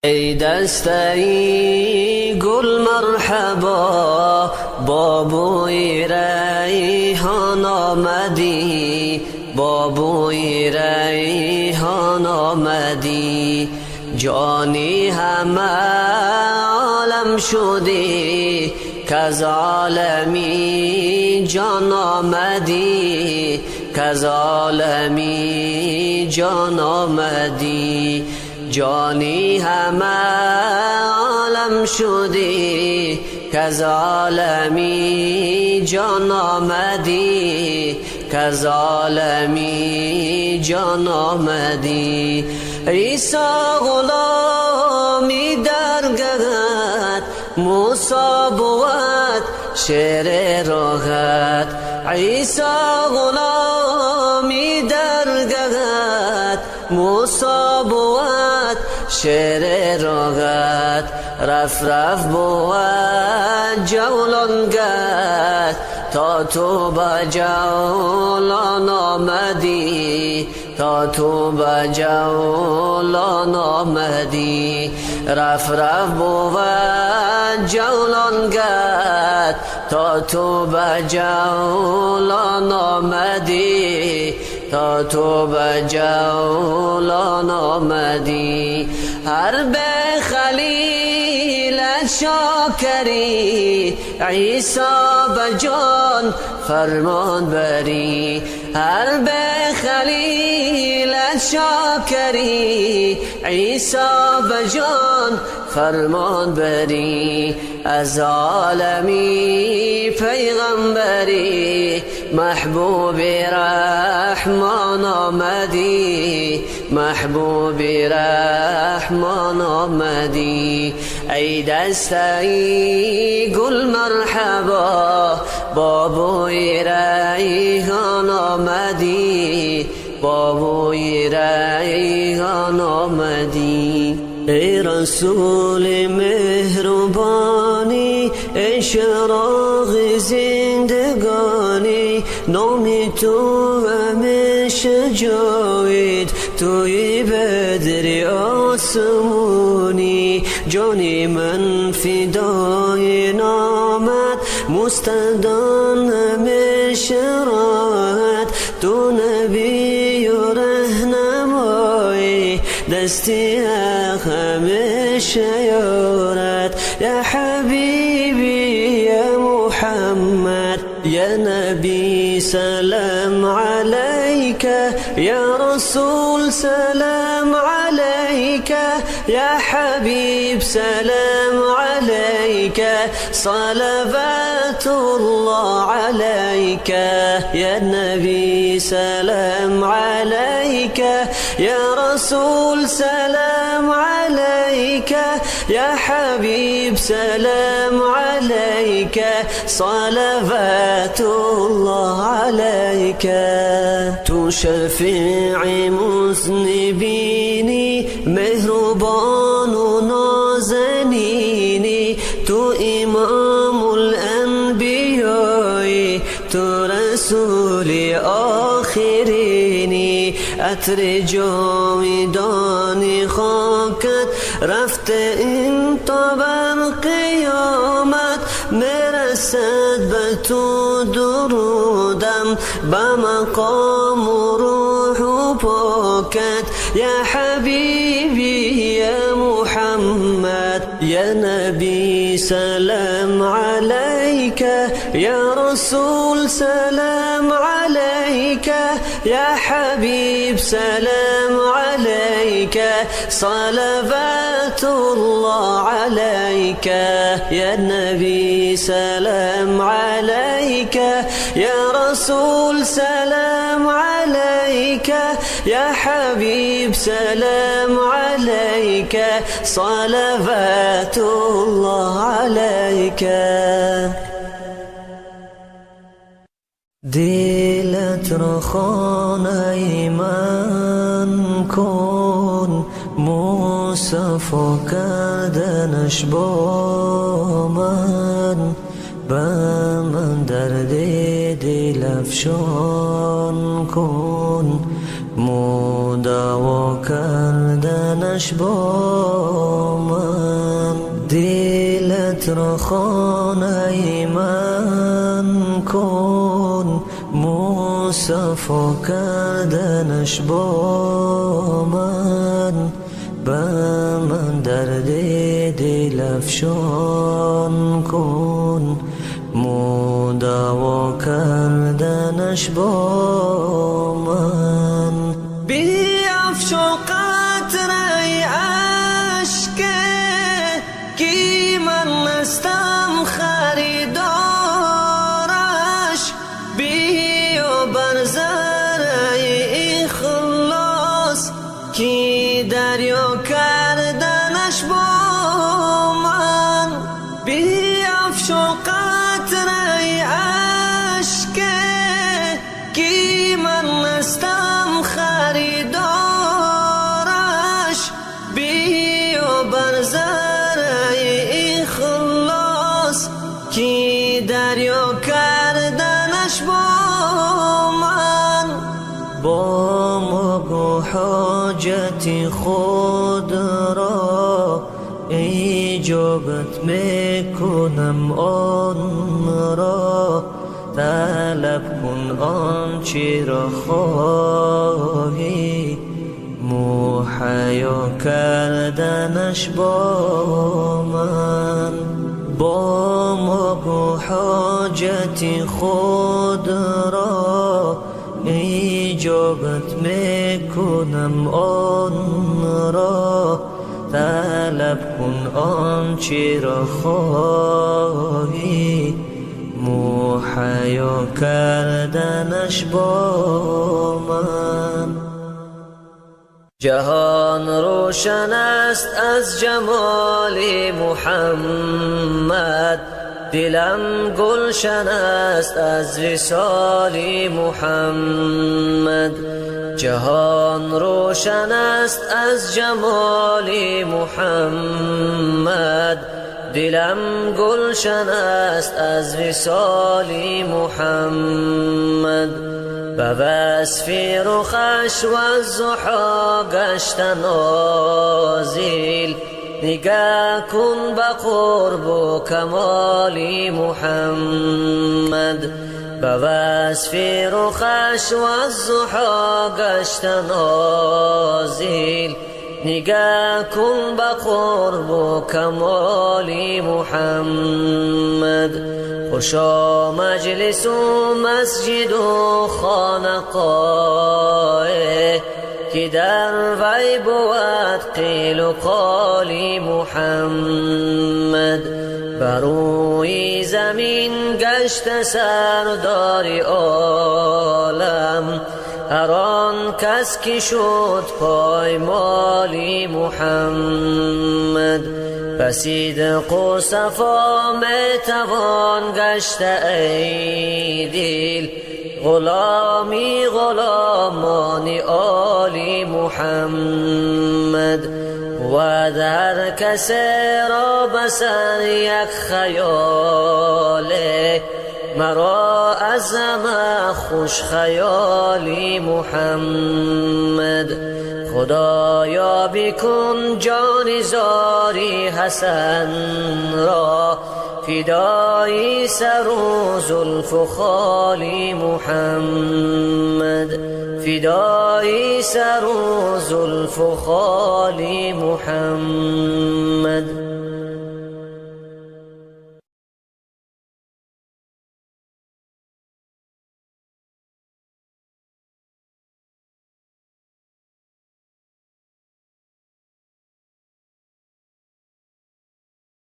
ای دسته‌ای گل مرحبا، با بوی ریحان آمدی، با بوی ریحان آمدی. جانی همه عالم شدی، کز عالمی جان آمدی، کز عالمی جان آمدی. جانی همه عالم شدی، کز عالمی جان آمدی، کز عالمی جان آمدی. عیسی غلامی درگهت، موسی بود شعر راحت. عیسی غلامی درگهت، موسی بود شعر راحت. رف رف بود جولانگت، تا تو به جولان آمدی، تا تو به جولان آمدی. رف رف بود جولانگت، تا تو به جولان آمدی، تا تو به جولان آمدی. هر به خلیل شاکری، عیسی به جان فرمان بری. هر به خلیل شاکری، عیسی به جان فرمان بری. از عالمی پیغمبری، محبوب رحمان آمدی، محبوب رحمان آمدی. ای دسته‌ای گل مرحبا، با بوی ریحان آمدی، با بوی ریحان آمدی. ای رسول مهربانی، ای چراغ زندگانی، نام تو همیشه جاوید، توی بدر آسمانی. جانی من فدای نامت، مستدان همیشه راحت. تو نبی و رهنمایی، دستی همیشه یارت. یا حبیبی یا محمد، یا نبی سلام علیک، یا رسول سلام علیک، یا حبیب سلام علیک. صلوات الله علیک، یا نبی سلام علیک، یا رسول سلام علیک، یا حبیب سلام علیک. صلوات الله علیک. تو شفیع مذنبینی، مهربان و نازنینی. تو امام الانبیایی، تو رسول آخرینی. عطر جاودانی خاکت رفته این تا بر قیامت. مرسد به تو درودم، به مقام و روح و پاکت. یا حبیبی یا محمد، یا نبی سلام علیک، یا رسول سلام علیک، یا حبیب سلام علیک. صلوات الله علیک، یا نبی سلام علیک، یا رسول سلام علیک، یا حبیب سلام علیک. صلوات الله علیک. دلت را خانه من کن، مصفا کردنش با من. به من درد دل افشان کن، مداوا کردنش با دلت را خانه من کن، مصفا کردنش با من، به من درد دل افشان کن، مداوا کردنش با من. بیفشا قطره اشک کی من نستم خریدارش، بیا بر زره اخلاص کی دریا کردنش با من. بیفشا قطره اشک کی من نستم خریدارش، بیا بر زره اخلاص کی دریا کردنش با من. با مگو حاجت خود را اجابت میکنم آن را، طلب کن آنچه را خواهی، مهیا کردنش با من. با مگو حاجت خود را اجابت میکنم آن را، طلب کن آنچه را خواهی، مهیا کردنش با من. جهان روشن است از جمال محمد، دلم گلشن است از وصال محمد. جهان روشن است از جمال محمد، دلم گلشن است از وصال محمد. به وصف رخش و الضحی گشت نازل، نگاه کن به قرب و کمال محمد. به وصف رخش و الضحی گشت نازل، نگاه کن به قرب و کمال محمد. خوشا مجلس و مسجد و خانقاه، که در وی بود قیل و قال محمد. بر روی زمین گشت سردار عالم، هر آن کس که شد پایمال محمد. به صدق و صفا میتوان گشت ای دل، غلامی غلامان آل محمد. و در کسی را بسر یک خیاله، مرا از همه خوش خیال محمد. خدایا بکن جان زاری حسن را، فدای سر و زلف و خال محمد. فدای سر و زلف و خال محمد.